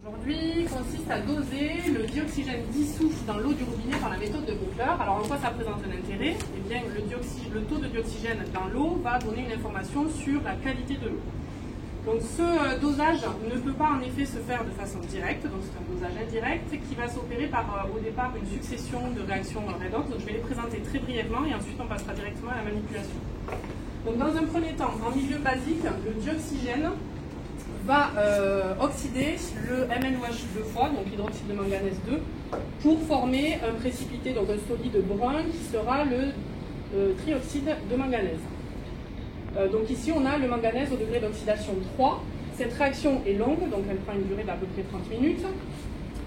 Aujourd'hui consiste à doser le dioxygène dissous dans l'eau du robinet par la méthode de Buchler. Alors en quoi ça présente un intérêt? Eh bien le taux de dioxygène dans l'eau va donner une information sur la qualité de l'eau. Donc ce dosage ne peut pas en effet se faire de façon directe, donc c'est un dosage indirect qui va s'opérer par au départ une succession de réactions redox. Donc je vais les présenter très brièvement et ensuite on passera directement à la manipulation. Donc dans un premier temps, en milieu basique, le dioxygène va oxyder le MnOH deux fois, donc l'hydroxyde de manganèse 2, pour former un précipité, donc un solide brun qui sera le trioxyde de manganèse. Donc ici on a le manganèse au degré d'oxydation 3. Cette réaction est longue, donc elle prend une durée d'à peu près 30 minutes.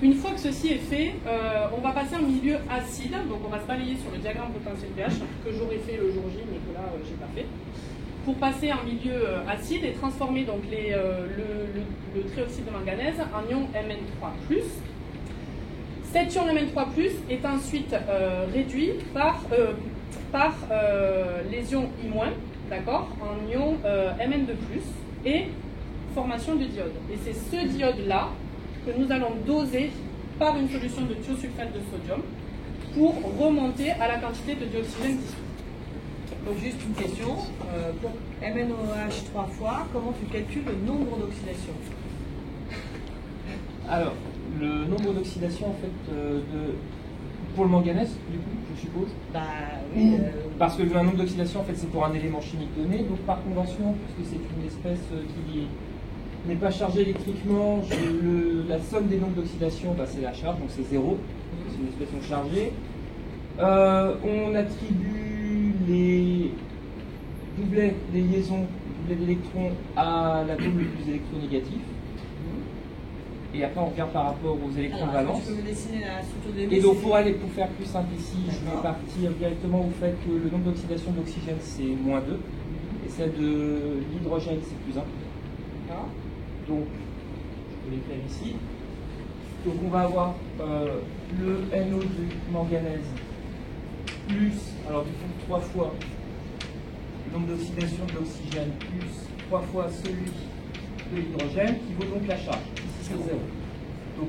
Une fois que ceci est fait, on va passer en milieu acide, donc on va se balayer sur le diagramme potentiel pH que j'aurais fait le jour J, mais que là j'ai pas fait, pour passer en milieu acide et transformer donc le trioxyde de manganèse en ion Mn3+. Cet ion Mn3+ est ensuite réduit par les ions I-, d'accord, en ion Mn2+, et formation de diode. Et c'est ce diode-là que nous allons doser par une solution de thiosulfate de sodium pour remonter à la quantité de dioxygène dissous. Donc juste une question, pour MnOH 3 fois, comment tu calcules le nombre d'oxydation? Alors, le nombre d'oxydation en fait pour le manganèse, du coup, je suppose. Bah oui. Parce que un nombre d'oxydation en fait c'est pour un élément chimique donné, donc par convention, puisque c'est une espèce qui n'est pas chargée électriquement, la somme des nombres d'oxydation, bah, c'est la charge, donc c'est 0, c'est une espèce non chargée. On attribue les doublets, les liaisons, doublets d'électrons à l'atome le plus électronégatif. Et après on revient par rapport aux électrons de valence. Tu peux me dessiner la structure des Et donc pour faire plus simple ici, je vais partir directement au fait que le nombre d'oxydation d'oxygène c'est -2 et celle de l'hydrogène c'est +1. Donc je vais l'écrire ici. Donc on va avoir le NO du manganèse plus, alors du coup 3 fois le nombre d'oxydation de l'oxygène plus 3 fois celui de l'hydrogène qui vaut donc la charge. Ici c'est 0. Donc